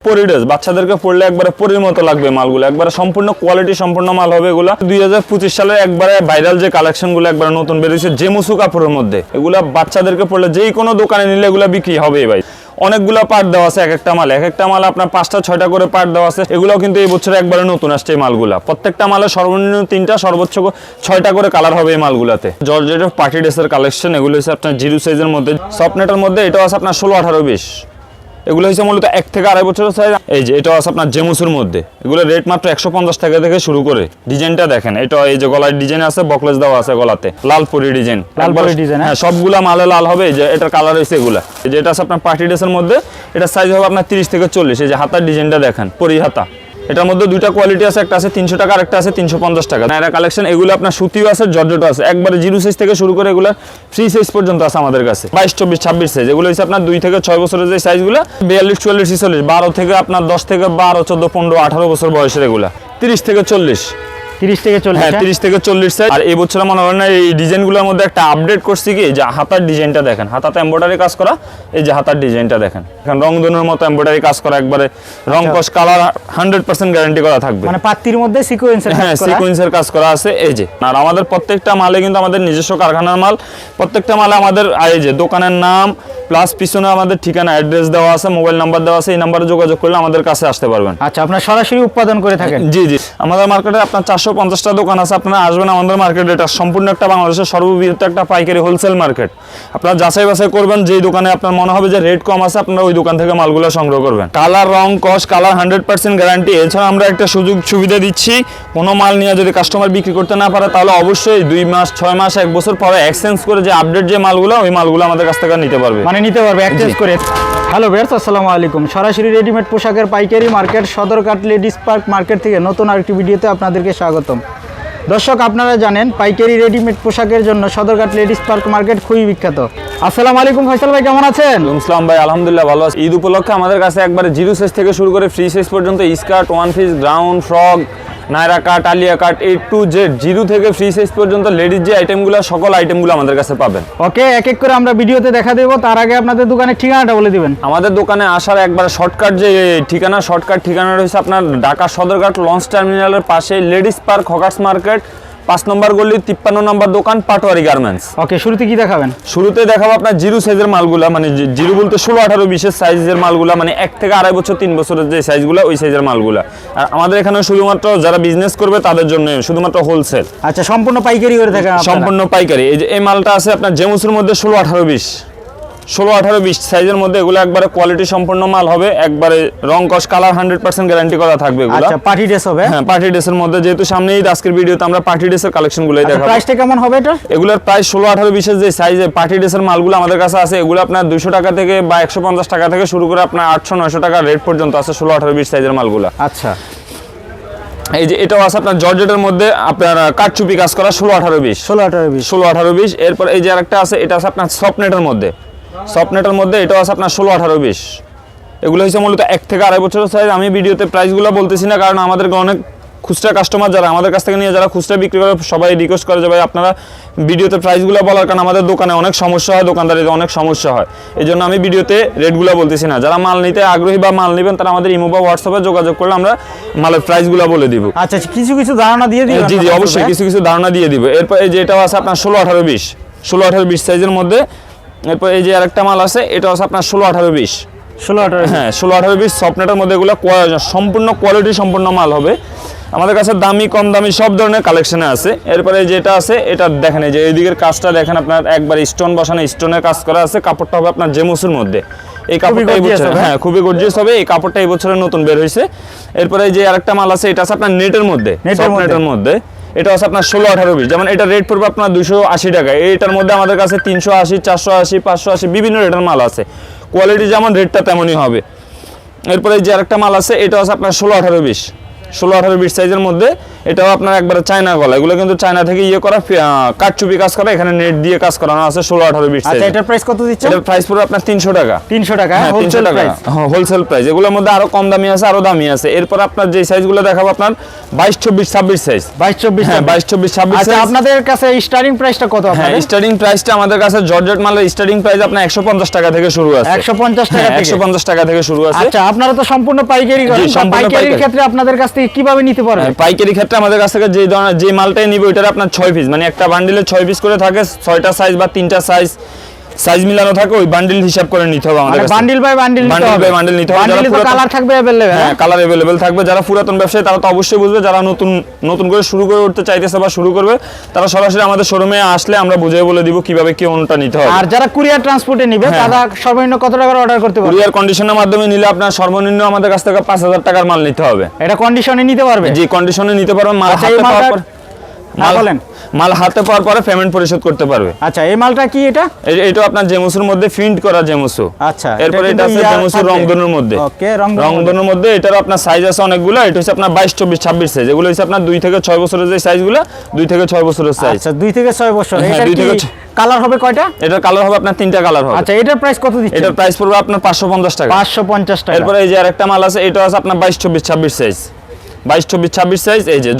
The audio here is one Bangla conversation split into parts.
পরি ড্রেস, বাচ্চাদেরকে পরলে একবারে পরির মতো লাগবে মালগুলো, একবারে সম্পূর্ণ কোয়ালিটি সম্পূর্ণ মাল হবে এগুলা। 2025 সালে একবারে ভাইরাল যে কালেকশনগুলো একবারে নতুন বেরিয়েছে জেমুসু কাপড়ের মধ্যে, এগুলা বাচ্চাদেরকে পরলে যেই কোনো দোকানে নিলে এগুলা বিক্রি হবে ভাই। অনেকগুলো পার্ট দেওয়া আছে, এক একটা মালে আপনার 5টা 6টা করে পার্ট দেওয়া আছে। এগুলোও কিন্তু এই বছরে একবারে নতুন আসছে এই মালগুলা। প্রত্যেকটা মালে সর্বনিম্ন 3টা সর্বোচ্চ 6টা করে কালার হবে এই মালগুলাতে। জর্জেটের পার্টি ড্রেসের কালেকশন, এগুলো হচ্ছে আপনার 0 সাইজের মধ্যে, সফটনেটের মধ্যে। এটাও আছে আপনার 16, 18, 20। এগুলো হচ্ছে মূলত 1 থেকে 2.5 বছরের সাইজ। এই যে এটাও আছে আপনার জেমুসের মধ্যে, এগুলো রেট মাত্র 150 টাকা থেকে শুরু করে। ডিজাইনটা দেখেন, এটা এই যে গলার ডিজাইন আছে, বকলেস দেওয়া আছে গলাতে, লালপুরি ডিজাইন, লালপুরি ডিজাইন। হ্যাঁ, সবগুলা মালে লাল হবে। এই যে এটার কালার হইছে এগুলা। এই যে এটা আছে আপনার পার্টি ড্রেসের মধ্যে, এটা সাইজ হবে আপনার 30 থেকে 40। এই যে হাতার ডিজাইনটা দেখেন, পরি হাতা। এটার মধ্যে দুইটা কোয়ালিটি আছে, একটা আছে 300 টাকা আর একটা আছে 350 টাকা। নায়রা কালেকশন, এগুলো আপনার সুতিও আছে, জর্জেটও আছে, একবারে 0 সাইজ থেকে শুরু করে এগুলো ফ্রি সাইজ পর্যন্ত আছে আমাদের কাছে। 22, 24, 26 সাইজ। এগুলো হচ্ছে আপনার 2 থেকে 6 বছরের যে সাইজগুলো, 42, 44, 46, 12 থেকে আপনার 10 থেকে 12, 14, 15, 18 বছর বয়সের এগুলা, 30 থেকে 40। 30 থেকে 40। হ্যাঁ, 30 থেকে 40 সাইজ। আর এই বছর মনে হয় না এই ডিজাইনগুলোর মধ্যে একটা আপডেট করছি কি, যে হাতার ডিজাইনটা দেখেন, হাতাতে এমব্রয়ডারি কাজ করা। এই যে হাতার ডিজাইনটা দেখেন, এখন রংধনুর মতো এমব্রয়ডারি কাজ করা, একবারে রং কস কালার 100% গ্যারান্টি করা থাকবে। মানে পাত্তির মধ্যে সিকোয়েন্সের কাজ করা। হ্যাঁ, সিকোয়েন্সের কাজ করা আছে। এই যে আর আমাদের প্রত্যেকটা মালে কিন্তু আমাদের নিজস্ব কারখানার মাল। প্রত্যেকটা মালে আমাদের এই যে দোকানের নাম প্লাস পিছনে আমাদের ঠিকানা অ্যাড্রেস দেওয়া আছে, মোবাইল নাম্বার দেওয়া আছে। এই নাম্বারে যোগাযোগ করলে আমাদের কাছে আসতে পারবেন। আচ্ছা, আপনারা সরাসরি উৎপাদন করে থাকেন? জি জি, আমাদের মার্কেটে আপনার 450টা দোকান আছে। আপনারা আসবেন আমাদের মার্কেটে, এটা সম্পূর্ণ একটা বাংলাদেশের সর্ববৃহৎ একটা পাইকারি হোলসেল মার্কেট। আপনারা যাচাই বাছাই করবেন, যেই দোকানে আপনার মনে হবে যে রেট কম আছে, আপনারা ওই দোকান থেকে মালগুলো সংগ্রহ করবেন। কালার, রং, কস, কালার 100% গ্যারান্টি। এছাড়া আমরা একটা সুযোগ সুবিধা দিচ্ছি, কোনো মাল নিয়ে যদি কাস্টমার বিক্রি করতে না পারে, তাহলে অবশ্যই 2 মাস, 6 মাস, 1 বছর পরে এক্সচেঞ্জ করে যে আপডেট যে মালগুলো, ওই মালগুলো আমাদের কাছ থেকে নিতে পারবে, মানে নিতে পারবে এক্সচেঞ্জ করে। হ্যালো ভিউয়ার্স, আসসালামু আলাইকুম। সরাসরি রেডিমেড পোশাকের পাইকারি market Sadarghat ladies park market থেকে নতুন আরেকটি ভিডিওতে আপনাদেরকে স্বাগতম। দর্শক, আপনারা জানেন পাইকারি রেডিমেড পোশাকের জন্য সদরঘাট লেডিস পার্ক মার্কেট খুবই বিখ্যাত। আসসালামু আলাইকুম ফয়সাল ভাই, কেমন আছেন? ইসলাম ভাই, আলহামদুলিল্লাহ ভালো আছি। ঈদ উপলক্ষে আমাদের কাছে একবারে 0 সাইজ থেকে শুরু করে ফ্রি সাইজ পর্যন্ত skirt, one piece, ground, frock, Naira cut, Alia cut, A to Z, 0 থেকে ফ্রি সাইজ পর্যন্ত লেডিস যে আইটেমগুলো, সকল আইটেমগুলো আমাদের কাছে পাবেন। ওকে, এক এক করে আমরা ভিডিওতে দেখা দেব। তার আগে আপনাদের দোকানের ঠিকানাটা বলে দিবেন। আমাদের দোকানে আসার একবার শর্টকাট যে ঠিকানা রয়েছে আপনার ঢাকা সদরঘাট লঞ্চ টার্মিনালের পাশে লেডিস পার্ক হকার্স মার্কেট, 5 নম্বর গলি, 53 নম্বর দোকান, পাটোয়ারি গার্মেন্টস। ওকে, শুরুতে কি দেখাবেন? শুরুতে দেখাবো আপনার 0 সাইজের মালগুলা, মানে 0 বলতে 16, 18, 20 সাইজের মালগুলা, মানে 1 থেকে 2.5 বছর, 3 বছরের যে সাইজগুলো, ওই সাইজের মালগুলা। আর আমাদের এখানে শুধুমাত্র যারা বিজনেস করবে তাদের জন্য শুধুমাত্র হোলসেল। আচ্ছা, সম্পূর্ণ পাইকারি করে থাকেন আপনারা? সম্পূর্ণ পাইকারি। এই যে এই মালটা আছে আপনার জেমুসের মধ্যে 16, 18, 20, 16, 18, 20 সাইজের মধ্যে। এগুলো একবারে কোয়ালিটি সম্পন্ন মাল হবে, একবারে রং কস কালার 100% গ্যারান্টি করা থাকবে এগুলো। আচ্ছা, পার্টি ড্রেস হবে? হ্যাঁ, পার্টি ড্রেসের মধ্যে, যেহেতু সামনে ঈদ, আজকের ভিডিওতে আমরা পার্টি ড্রেসের কালেকশনগুলোই দেখাবো। প্রাইসটা কেমন হবে এটা? এগুলোর প্রাইস 16, 18, 20 যে সাইজে পার্টি ড্রেসের মালগুলো আমাদের কাছে আছে, এগুলো আপনার 200 টাকা থেকে বা 150 টাকা থেকে শুরু করে আপনার 800, 900 টাকা রেট পর্যন্ত আছে 16, 18, 20 সাইজের মালগুলো। আচ্ছা, এই যে এটাও আছে আপনার জর্জেটের মধ্যে, আপনার কাটচুপি কাজ করা, 16, 18, 20, 16, 18, 20, 16, 18, 20। এরপর এই যে আরেকটা আছে, এটা আছে আপনার সফটনেটের মধ্যে, এটাও আছে আপনার 16, 18, 20। এগুলো হচ্ছে মূলত 1 থেকে 2.5 বছরের সাইজ। আমি ভিডিওতে প্রাইসগুলো বলতেছি না, কারণ আমাদের অনেক খুচরা কাস্টমার যারা আমাদের কাছ থেকে নিয়ে যারা খুচরা বিক্রি করে, সবাই রিকোয়েস্ট করে যে ভাই আপনারা ভিডিওতে প্রাইসগুলো বলার, কারণ আমাদের দোকানে অনেক সমস্যা হয়, দোকানদারিতে অনেক সমস্যা হয়। এই জন্য আমি ভিডিওতে রেটগুলো বলতেছি না। যারা মাল নিতে আগ্রহী বা মাল নেবেন, তারা আমাদের ইমো বা হোয়াটসঅ্যাপে যোগাযোগ করলে আমরা মালের প্রাইসগুলো বলে দিব। আচ্ছা, কিছু ধারণা দিয়ে দিবেন? জি জি, অবশ্যই কিছু ধারণা দিয়ে দিব। এরপর এই যে এটাও আছে আপনার 16, 18, 20, 16, 18, 20 সাইজের মধ্যে। এরপর এই যে আরেকটা মাল আছে, এটাও আছে আপনার 16, 18, 20, 16, 18, হ্যাঁ 16, 18, 20 সফটনেটের মধ্যে। এগুলো সম্পূর্ণ কোয়ালিটি সম্পূর্ণ মাল হবে। আমাদের কাছে দামি কম দামি সব ধরনের কালেকশনে আছে। এরপরে যেটা আছে, এটা দেখেন, এই যে এই দিকের কাজটা দেখেন, আপনার একবার স্টোন বসানো, স্টোনের কাজ করা আছে। কাপড়টা হবে আপনার জেমুসের মধ্যে। এই কাপড়টা এই বছর, হ্যাঁ খুবই গর্জিয়াস হবে। এই কাপড়টা এই বছরের নতুন বের হয়েছে। এরপরে যে আরেকটা মাল আছে, এটা আছে আপনার নেটের মধ্যে, নেটের মধ্যে। এটা আছে আপনার 16, 18, 20, যেমন এটা রেট পড়বে আপনার 280 টাকা। এইটার মধ্যে আমাদের কাছে 380, 480, 580 বিভিন্ন রেটের মাল আছে। কোয়ালিটি যেমন, রেটটা তেমনই হবে। এরপরে যে আরেকটা মাল আছে, এটা আছে আপনার 16, 18, 20, 16, 18, 20 সাইজের মধ্যে। এটাও আপনার একবারে চায়না গলা, এগুলো কিন্তু চায়না থেকে ইয়ে করা কাটচুপি কাজ করা, এখানে নেট দিয়ে কাজ করানো আছে 16-18 20 সাইজ। আচ্ছা, এটার প্রাইস কত দিচ্ছেন? এটার প্রাইস পড়বে আপনার 300 টাকা। 300 টাকা হ্যাঁ, 300 হোলসেল টাকা প্রাইস। Wholesale price. এগুলোর মধ্যে আরো কম দামি আছে, আরো দামি আছে। এরপর আপনার যে সাইজগুলো দেখাবো আপনার 22-24-26 সাইজ। 22-24 হ্যাঁ, 22-24-26 আচ্ছা, সাইজ। আপনাদের কাছে স্টার্টিং প্রাইসটা কত হ্যাঁ, আপনাদের? স্টার্টিং প্রাইসটা আমাদের কাছে জর্জেট মালের স্টার্টিং প্রাইস আপনার 150 টাকা থেকে শুরু আছে। 150 টাকা হ্যাঁ, থেকে? 150 টাকা থেকে শুরু আছে। আচ্ছা, আপনারা তো সম্পূর্ণ পাইকারি করেন, জি, সম্পূর্ণ পাইকারির পাইকারি। ক্ষেত্রে আপনাদের কাছ থেকে কিভাবে নিতে পারবে? হ্যাঁ, পাইকারি ক্ষেত্রে আমাদের কাছ থেকে যে ধরনের যে মালটাই নিবে ওইটার আপনার 6 পিস, মানে একটা বান্ডিলে 6 পিস করে থাকে, 6টা সাইজ বা 3টা সাইজ মিলানো থাকে, ওই বান্ডিল হিসাব করে নিতে হবে আমাদের মানে কাছে। বান্ডিল বাই বান্ডিল নিতে বান্ডিল হবে? বাই বান্ডিল নিতে হবে। যারা বান্ডিলে তো পুরাতন- কালার থাকবে अवेलेबल। হ্যাঁ, কালার अवेलेबल থাকবে। যারা পুরাতন ব্যবসায়ী তারা তো অবশ্যই বুঝবে, যারা নতুন করে শুরু করে উঠতে চাইতেছে বা শুরু করবে তারা সরাসরি আমাদের শোরুমে আসলে আমরা বুঝিয়ে বলে দিব কিভাবে কি কোনটা নিতে হবে। আর যারা কুরিয়ার ট্রান্সপোর্টে নিবে হ্যাঁ। তারা সর্বনিম্ন কত টাকার অর্ডার করতে পারবে? কুরিয়ার কন্ডিশনের মাধ্যমে নিলে আপনার সর্বনিম্ন আমাদের কাছ থেকে 5000 টাকার মাল নিতে হবে। এটা কন্ডিশনে নিতে পারবে? যে কন্ডিশনে নিতে পারবেন, মাল আচ্ছা, এই হাতে পাওয়ার মালটা- পর হ্যাঁ, বলেন। মাল হাতে পাওয়ার পরে পেমেন্ট পরিশোধ করতে পারবে। আচ্ছা, এই মালটা কি এটা? এটা আপনার জেমুসুর মধ্যে প্রিন্ট করা জেমুসু। আচ্ছা, এরপরে এটা আছে জেমুসু রংধনুর মধ্যে। ওকে, রংধনুর মধ্যে এটারও আপনার সাইজ আছে অনেকগুলো। এটা হচ্ছে আপনার 22-24-26 সাইজ। এগুলো হচ্ছে আপনার 2 থেকে 6 বছরের যে সাইজগুলো, 2 থেকে 6 বছরের সাইজ। আচ্ছা, 2 থেকে 6 বছর। হ্যাঁ, এটা 2 কি থেকে কালার হবে কয়টা? এটার কালার হবে আপনার 3টা কালার হবে। আচ্ছা, এটার প্রাইস কত দিচ্ছেন? এটার প্রাইস পড়বে আপনার 550 টাকা। 550 টাকা। এরপরে এই যে আরেকটা মাল আছে, এটা আছে আপনার 22-24-26 সাইজ। 22-24-26 সাইজ। এই যে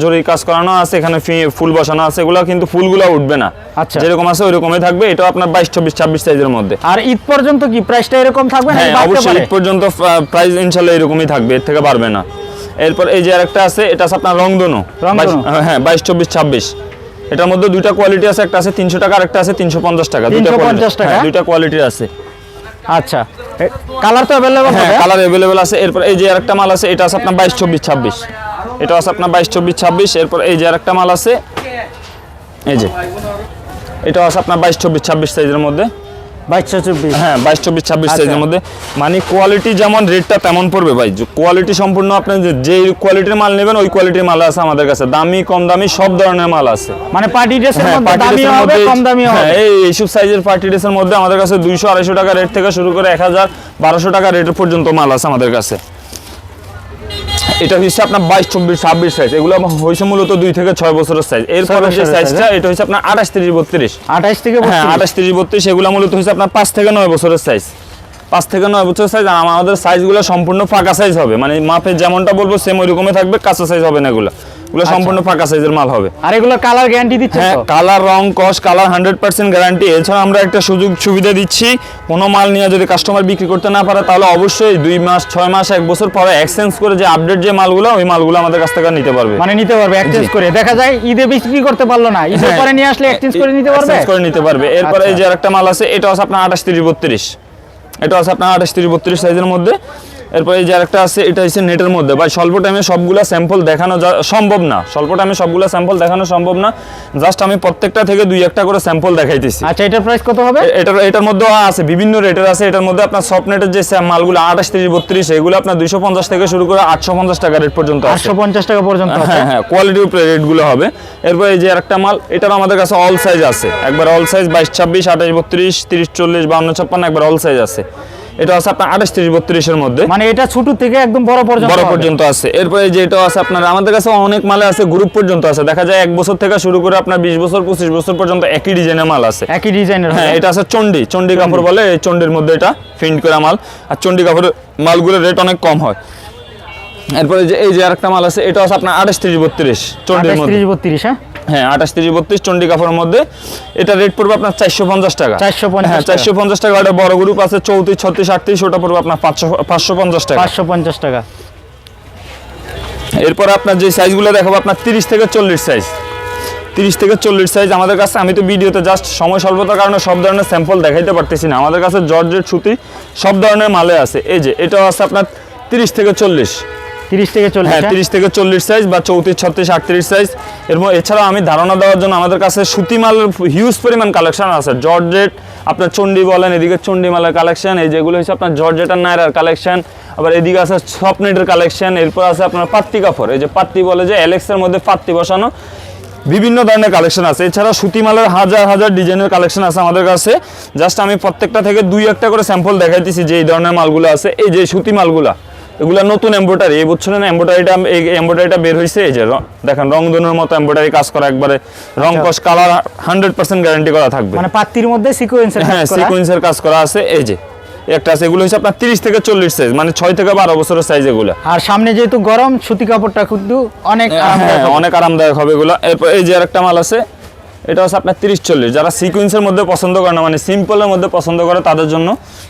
জরি কাজ করানো আছে, এখানে ফুল বসানো আছে। এগুলো কিন্তু ফুলগুলো উঠবে না, আচ্ছা। যেরকম আছে ওইরকমই থাকবে। এটা আপনার 22-24-26 সাইজের মধ্যে। আর ঈদ পর্যন্ত কি প্রাইসটা এরকম থাকবে নাকি হ্যাঁ, বাড়তে অবশ্যই পারে? ঈদ পর্যন্ত প্রাইস ইনশাআল্লাহ এরকমই থাকবে, এর থেকে বাড়বে না। এরপর এই যে আরেকটা আছে, এটা আছে আপনার রংধনু। রংধনু। হ্যাঁ, 22-24-26। এটার মধ্যে দুইটা কোয়ালিটি আছে, একটা আছে 300 টাকা আর একটা আছে 350 টাকা। দুইটা 350 টাকা? হ্যাঁ, দুইটা কোয়ালিটির আছে। আচ্ছা, কালার তো अवेलेबल হ্যাঁ, হবে? কালার अवेलेबल আছে। এরপর এই যে আরেকটা মাল আছে, এটা আছে আপনার 22-24-26। এটা আছে আপনার 22-24-26। এরপর এই যে আরেকটা মাল আছে, এই যে এটা আছে আপনার 22-24-26 সাইজের মধ্যে। 22-24। হ্যাঁ, 22-24-26 আচ্ছা। সাইজের মধ্যে। মানে কোয়ালিটি যেমন রেটটা তেমন পড়বে ভাই। কোয়ালিটি সম্পূর্ণ আপনি যে কোয়ালিটির মাল নেবেন ওই কোয়ালিটির মাল আছে আমাদের কাছে। দামি কম দামি সব ধরনের মাল আছে। মানে পার্টি ড্রেসের হ্যাঁ, মধ্যে পার্টি দামি ড্রেসের হবে, মধ্যে কম দামি হবে। হ্যাঁ, এইসব সাইজের পার্টি ড্রেসের মধ্যে আমাদের কাছে 200-250 টাকা রেট থেকে শুরু করে 1000-1200 টাকা রেটের পর্যন্ত মাল আছে আমাদের কাছে। এটা হচ্ছে আপনার 22-24-26 সাইজ। এগুলো হয়েছে মূলত 2 থেকে 6 বছরের সাইজ। এরপরে যে বছরের সাইজটা size, এটা হচ্ছে আপনার 28-30-32। 28 থেকে হ্যাঁ, 32। 28-30-32 এগুলো মূলত হচ্ছে আপনার 5 থেকে 9 বছরের সাইজ। 5 থেকে 9 বছরের সাইজ। আর আমাদের সাইজগুলো সম্পূর্ণ ফাঁকা সাইজ হবে, মানে মাপে যেমনটা বলবো সেম ওইরকমই থাকবে, কাঁচা সাইজ হবে না। এগুলো সম্পূর্ণ ফাঁকা সাইজের মাল হবে। আর এগুলো কালার গ্যারান্টি দিচ্ছে হ্যাঁ, তো? কালার, রং, কস, কালার 100% গ্যারান্টি। এছাড়া আমরা একটা সুযোগ সুবিধা দিচ্ছি, কোনো মাল নিয়ে যদি কাস্টমার বিক্রি করতে না পারে তাহলে অবশ্যই 2 মাস, 6 মাস, 1 বছর পরে এক্সচেঞ্জ করে যে আপডেট যে মালগুলো ওই মালগুলো আমাদের কাছ থেকে নিতে পারবে। মানে নিতে পারবে এক্সচেঞ্জ জি। করে। দেখা যায় ঈদে বিক্রি করতে পারলো না, ঈদের হ্যাঁ, পরে নিয়ে আসলে এক্সচেঞ্জ করে নিতে পারবে? এক্সচেঞ্জ করে নিতে পারবে। এরপরে আচ্ছা। এই যে আরেকটা মাল আছে, এটা আছে আপনার 28-30-32। এটা আছে আপনার 28-30-32 সাইজের মধ্যে। এরপর এই যে আরেকটা আছে, এটা হচ্ছে নেটের মধ্যে। ভাই স্বল্প টাইমে সবগুলা স্যাম্পল দেখানো সম্ভব না, স্বল্প টাইমে সবগুলা স্যাম্পল দেখানো সম্ভব না। জাস্ট আমি প্রত্যেকটা থেকে 2-1টা করে স্যাম্পল দেখাইতেছি। আচ্ছা, এটার প্রাইস কত হবে? এটার মধ্যে আছে বিভিন্ন রেটের আছে। এটার মধ্যে আপনার সফট নেটের যে মালগুলো 28-30-32 এগুলো আপনার 250 থেকে শুরু করে 850 টাকা রেট পর্যন্ত আছে। 850 টাকা পর্যন্ত আছে? হ্যাঁ, হ্যাঁ, কোয়ালিটির উপরে রেটগুলো হবে। এরপর এই যে আরেকটা মাল, এটার আমাদের কাছে অল সাইজ আছে, একবার অল সাইজ 22-26, 28-32, 30-40, 52-56 একবার অল সাইজ আছে। এটা আছে আপনার 28-30-32 এর মধ্যে, মানে এটা ছোট থেকে একদম বড় পর্যন্ত বড় হবে? পর্যন্ত আছে। এরপরে যে এটা আছে আপনার আমাদের কাছে অনেক মালে আছে, গ্রুপ পর্যন্ত আছে। দেখা যায় 1 বছর থেকে শুরু করে আপনার 20 বছর 25 বছর পর্যন্ত একই ডিজাইনের মাল আছে। একই ডিজাইনের? হ্যাঁ, এটা আছে চন্ডি কাপড় বলে। এই চন্ডির মধ্যে এটা প্রিন্ট করা মাল। আর চন্ডি কাপড়ের মালগুলোর রেট অনেক কম হয়। এরপরে যে এই যে আরেকটা মাল আছে, এটা আছে আপনার 28-30-32 চন্ডির মধ্যে। 28-30-32? হ্যাঁ, হ্যাঁ, 28-30-32 চন্ডি কাপড়ের মধ্যে। এটা রেট পড়বে আপনার 450 টাকা। 450 হ্যাঁ, টাকা। 450 টাকা। এটা বড় গ্রুপ আছে 34, 36, 38, ওটা পড়বে আপনার 550 টাকা। 550 টাকা। এরপর আপনার যে সাইজগুলো দেখাবো আপনার 30 থেকে 40 সাইজ। 30 থেকে 40 সাইজ আমাদের কাছে। আমি তো ভিডিওতে জাস্ট সময় স্বল্পতার কারণে সব ধরনের স্যাম্পল দেখাইতে পারতেছি না। আমাদের কাছে জর্জেট, সুতি সব ধরনের মালে আছে। এই যে এটাও আছে আপনার 30 থেকে 40। 30 থেকে 40? হ্যাঁ, 30 থেকে 40 সাইজ বা 34, 36, 38 সাইজ। এছাড়াও আমি ধারণা দেওয়ার জন্য আমাদের কাছে সুতি মালের হিউজ পরিমাণ কালেকশন আছে। জর্জেট আপনার চন্ডি বলেন, এদিকে চন্ডি মালের কালেকশন, এই যেগুলো হচ্ছে আপনার জর্জেট আর নায়রার কালেকশন। আবার এদিকে আছে সফটনেটের কালেকশন। এরপর আছে আপনার পাত্তি কাপড়, এই যে পাত্তি বলে যে অ্যালেক্সের মধ্যে পাত্তি বসানো, বিভিন্ন ধরনের কালেকশন আছে। এছাড়া সুতি মালের হাজার ডিজাইনের কালেকশন আছে আমাদের কাছে। জাস্ট আমি প্রত্যেকটা থেকে 2-1টা করে স্যাম্পল দেখাইতেছি যে এই ধরনের মালগুলো আছে। এই যে সুতি মালগুলা এগুলা নতুন এমব্রয়ডারি, এই বছরের এমব্রয়ডারিটা বের হয়েছে। এই যে দেখেন রংধনুর মতো এমব্রয়ডারি কাজ করা, একবারে রং কস কালার 100% গ্যারান্টি করা থাকবে। মানে পাত্তির মধ্যে সিকোয়েন্সের হ্যাঁ, সিকোয়েন্সের কাজ করা আছে। এই যে একটা আছে, এগুলো হচ্ছে আপনার 30 থেকে 40 সাইজ, মানে 6 থেকে 12 বছরের সাইজ এগুলো। আর সামনে যেহেতু গরম, সুতি কাপড়টা কিন্তু অনেক আরামদায়ক হবে। অনেক আরামদায়ক হবে এগুলো। এরপর এই যে আরেকটা মাল আছে, এটা হচ্ছে আপনার 30-40, যারা সিকোয়েন্সের মধ্যে পছন্দ করে না, মানে সিম্পলের মধ্যে পছন্দ করে তাদের জন্য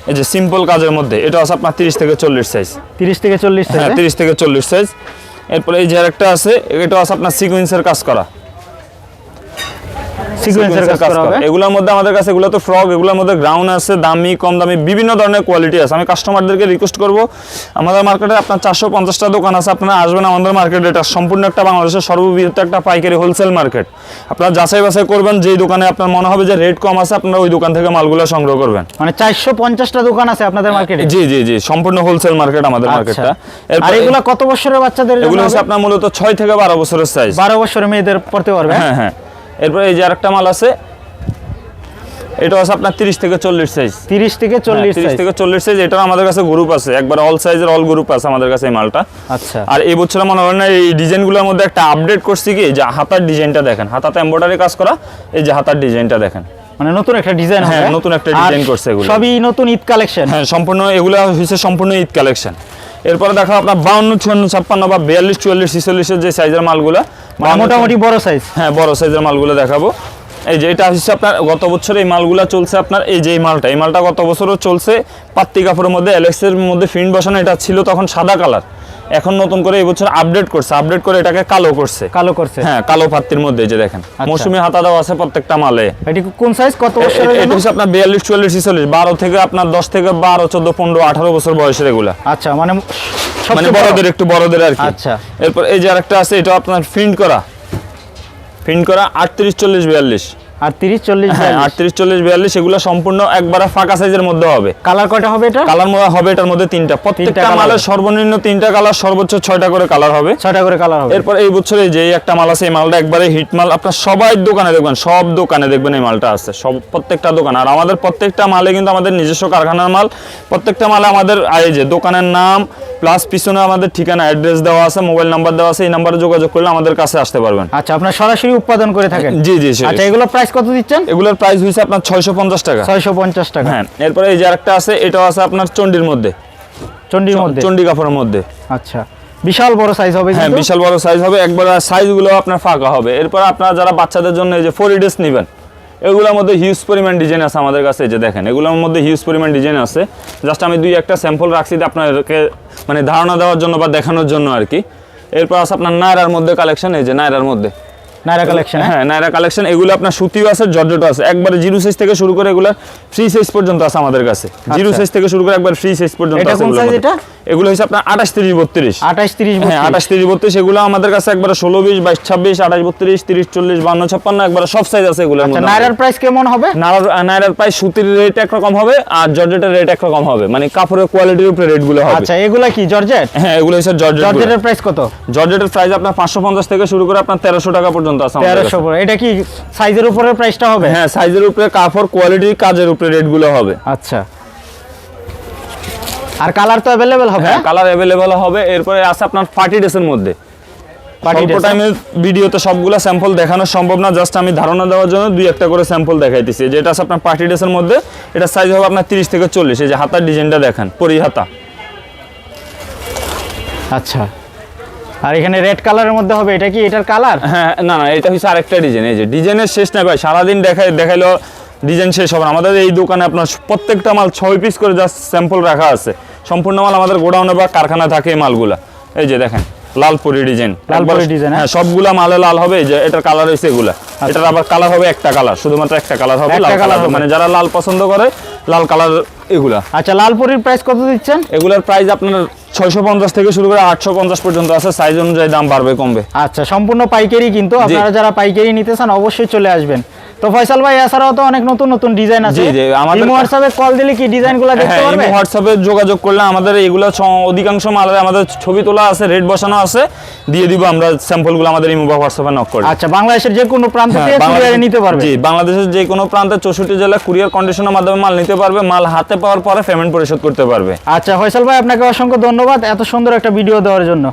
এই যে সিম্পল কাজের মধ্যে, এটা হচ্ছে আপনার 30 থেকে 40 সাইজ। 30 থেকে 40 সাইজ। হ্যাঁ, 30 থেকে 40 সাইজ। এরপর এই যে আরেকটা আছে, এটা হচ্ছে আপনার সিকোয়েন্সের কাজ করা, সিকোয়েন্সের কাজ করা হবে। এগুলোর মধ্যে আমাদের কাছে, এগুলো তো ফ্রক, এগুলোর মধ্যে গ্রাউন্ড আছে, দামি কম দামি বিভিন্ন ধরনের কোয়ালিটি আছে। আমি কাস্টমারদেরকে রিকোয়েস্ট করব, আমাদের মার্কেটে আপনার 450টা দোকান আছে, আপনারা আসবেন আমাদের মার্কেটে। এটা সম্পূর্ণ একটা বাংলাদেশের সর্ববৃহৎ একটা পাইকারি হোলসেল মার্কেট। আপনারা যাচাই বাছাই করবেন, যেই দোকানে আপনার মনে হবে যে রেট কম আছে, আপনারা ওই দোকান থেকে মালগুলো সংগ্রহ করবেন। মানে 450টা দোকান আছে আপনাদের মার্কেটে? জি জি জি, সম্পূর্ণ হোলসেল মার্কেট আমাদের মার্কেটটা। আর এগুলো কত বছরের বাচ্চাদের জন্য? এগুলো হচ্ছে আপনার মূলত 6 থেকে 12 বছরের সাইজ। 12 বছরের মেয়েদের পড়তে পারবে? হ্যাঁ হ্যাঁ। এরপর এই যে আরেকটা মাল আছে, এটা হচ্ছে আপনার 30 থেকে 40 সাইজ। 30 থেকে 40 30 থেকে 40 সাইজ। এটা আমাদের কাছে গ্রুপ আছে, একবার অল সাইজের অল গ্রুপ আছে আমাদের কাছে এই মালটা। আচ্ছা। আর এই বছর মনে হয় না এই ডিজাইনগুলোর মধ্যে একটা আপডেট করছি কি, যে হাতার ডিজাইনটা দেখেন, হাতাতে এমব্রয়ডারি কাজ করা, এই যে হাতার ডিজাইনটা দেখেন, মানে নতুন একটা ডিজাইন হবে। হ্যাঁ, নতুন একটা ডিজাইন করছে এগুলো। সবই নতুন ঈদ কালেকশন। হ্যাঁ, সম্পূর্ণ এগুলো হচ্ছে সম্পূর্ণ ঈদ কালেকশন। এরপরে দেখো আপনার 52, 54, 56 বা 42, 44, 46 এর যে সাইজের মালগুলো, মোটামুটি বড় সাইজ। হ্যাঁ, বড় সাইজের মালগুলো দেখাবো। এই যে এটা হচ্ছে আপনার গত বছর এই মালগুলা চলছে আপনার, এই যে এই মালটা গত বছরও চলছে পাত্তি কাপড়ের মধ্যে, এলেক্সের মধ্যে প্রিন্ট বসানো। এটা ছিল তখন সাদা কালার, এখন নতুন করে এই বছর আপডেট করে এটাকে কালো করছে। হ্যাঁ, কালো পাত্তির মধ্যে যে দেখেন মৌসুমী হাতা দেওয়া আছে প্রত্যেকটা মালে। এটি কোন সাইজ, কত বছরের? এটা হচ্ছে আপনার 42, 44, 46, 12 থেকে আপনার 10 থেকে 12, 14, 15, 18 বছর বয়সের এগুলা। আচ্ছা, মানে বড়দের, একটু বড়দের আর কি। আচ্ছা। এরপর এই যে আরেকটা আছে, এটা আপনার প্রিন্ট করা 38, 40, 42। 38, 40, 42 এগুলো সম্পূর্ণ একবারে ফাঁকা সাইজের মধ্যে হবে। কালার কয়টা হবে এটা? কালার হবে এটার মধ্যে 3টা, প্রত্যেকটা মালের সর্বনিম্ন 3টা কালার, সর্বোচ্চ 6টা করে কালার হবে। 6টা করে কালার হবে। এরপর এই বছরে যে একটা মাল আছে, এই মালটা একবারে হিট মাল, আপনার সবাই দোকানে দেখবেন, সব দোকানে দেখবেন এই মালটা আছে, সব প্রত্যেকটা দোকান। আর আমাদের প্রত্যেকটা মালে কিন্তু আমাদের নিজস্ব কারখানার মাল। প্রত্যেকটা মালে আমাদের এই যে দোকানের নাম প্লাস পিছনে আমাদের ঠিকানা, অ্যাড্রেস দেওয়া আছে, মোবাইল নাম্বার দেওয়া আছে, এই নাম্বারে যোগাযোগ করলে আমাদের কাছে আসতে পারবেন। আচ্ছা, আপনারা সরাসরি উৎপাদন করে থাকেন? জি জি। আচ্ছা, এগুলো প্রাইস কত দিচ্ছেন? এগুলোর প্রাইস হইছে আপনার 650 টাকা। 650 টাকা। হ্যাঁ। এরপরে এই যে আরেকটা আছে, এটাও আছে আপনার চন্ডির মধ্যে, চন্ডি কাপড়ের মধ্যে। আচ্ছা, বিশাল বড় সাইজ হবে। হ্যাঁ, বিশাল বড় সাইজ হবে, একবার সাইজগুলো আপনার ফাঁকা হবে। এরপর আপনারা যারা বাচ্চাদের জন্য এই যে 4 ডেস নেবেন, এগুলোর মধ্যে হিউজ পরিমাণ ডিজাইন আছে আমাদের কাছে। এই যে দেখেন, এগুলোর মধ্যে হিউজ পরিমাণ ডিজাইন আছে। জাস্ট আমি 2-1টা স্যাম্পল রাখছি আপনাদেরকে, মানে ধারণা দেওয়ার জন্য বা দেখানোর জন্য আর কি। এরপর আছে আপনার নায়রার মধ্যে কালেকশন, এই যে নায়রার মধ্যে নায়রা কালেকশন। হ্যাঁ, নায়রা কালেকশন। এগুলো আপনার সুতিও আছে, জর্জেটও আছে, একবারে 0 সাইজ থেকে শুরু করে এগুলা ফ্রি সাইজ পর্যন্ত আছে আমাদের কাছে। 0 সাইজ থেকে শুরু করে একবার ফ্রি সাইজ পর্যন্ত আছে। কোন সাইজ এটা? এগুলো হচ্ছে আপনার 28, 30, 32। 28, 30, 32। হ্যাঁ, 28, 30, 32 এগুলো আমাদের কাছে একবারে 16, 20, 22, 26, 28, 32, 30, 40, 52, 56 একবারে সব সাইজ আছে এগুলোর মধ্যে। নায়রার প্রাইস কেমন হবে? নায়রার প্রাইস সুতির রেট একরকম হবে, আর জর্জেটের রেট একরকম হবে, মানে কাপড়ের কোয়ালিটির উপরে রেটগুলো হবে। আচ্ছা, এগুলা কি জর্জেট? হ্যাঁ, এগুলো হচ্ছে জর্জেট। জর্জেটের প্রাইস কত? জর্জেটের প্রাইস আপনার 550 থেকে শুরু করে আপনার 1300 টাকা পর্যন্ত আছে আমাদের কাছে। 1300। এটা কি সাইজের উপরে প্রাইসটা হবে? হ্যাঁ, সাইজের উপরে, কাপড় কোয়ালিটি, কাজের উপরে রেটগুলো হবে। আচ্ছা। আর কালার তো अवेलेबल হবে? হ্যাঁ, কালার अवेलेबल হবে। এরপরে আছে আপনার পার্টি ড্রেসের মধ্যে। অল্প টাইমের ভিডিওতে সবগুলা স্যাম্পল দেখানো সম্ভব না, জাস্ট আমি ধারণা দেওয়ার জন্য 2-1টা করে স্যাম্পল দেখাইতেছি। যেটা আছে আপনার পার্টি ড্রেসের মধ্যে, এটা সাইজ হবে আপনার 30 থেকে 40। এই যে হাতার ডিজাইনটা দেখেন, পরি হাতা। আচ্ছা, আর এখানে রেড কালারের মধ্যে হবে, এটা কি এটার কালার? হ্যাঁ, না না, এটা হচ্ছে আরেকটা ডিজাইন। এই যে ডিজাইনের শেষ নাই ভাই, সারাদিন দেখাইলো ডিজাইন শেষ হবে না। আমাদের এই দোকানে আপনার প্রত্যেকটা মাল 6 পিস করে জাস্ট স্যাম্পল রাখা আছে। সম্পূর্ণ মাল আমাদের গোডাউনে বা কারখানায় থাকে এই মালগুলা। এই যে দেখেন, লালপুরি ডিজাইন। হ্যাঁ, সবগুলা মালে লাল হবে। এই যে এটার কালার হইছে এগুলা। এটার আবার কালার হবে একটা কালার, শুধুমাত্র একটা কালার হবে, লাল কালার। মানে যারা লাল পছন্দ করে, লাল কালার এগুলা। আচ্ছা, লালপুরির প্রাইস কত দিচ্ছেন? এগুলার প্রাইস আপনার 650 থেকে শুরু করে 850 পর্যন্ত আছে। সাইজ অনুযায়ী দাম বাড়বে কমবে। আচ্ছা, সম্পূর্ণ পাইকারি কিন্তু। আপনারা যারা পাইকারি নিতে চান অবশ্যই চলে আসবেন। তো ফয়সাল ভাই এছাড়াও তো অনেক নতুন নতুন ডিজাইন আছে। জি, জি, আমাদের- ইমো হোয়াটসঅ্যাপে কল দিলে কি ডিজাইনগুলো দেখতে হ্যাঁ, পারবে? হোয়াটসঅ্যাপে যোগাযোগ করলে আমাদের এগুলো অধিকাংশ মালের আমাদের ছবি তোলা আছে, রেট বসানো আছে, দিয়ে দিব আমরা স্যাম্পলগুলো আমাদের ইমো বা হোয়াটসঅ্যাপে নক করে। আচ্ছা, বাংলাদেশের যে কোনো প্রান্ত থেকে কুরিয়ারে নিতে পারবে। জি, বাংলাদেশের যে কোনো প্রান্তে 64 জেলা কুরিয়ার কন্ডিশনের মাধ্যমে মাল নিতে পারবে, মাল হাতে পাওয়ার পরে পেমেন্ট পরিশোধ করতে পারবে। আচ্ছা ফয়সাল ভাই, আপনাকে অসংখ্য ধন্যবাদ এত সুন্দর একটা ভিডিও দেওয়ার জন্য।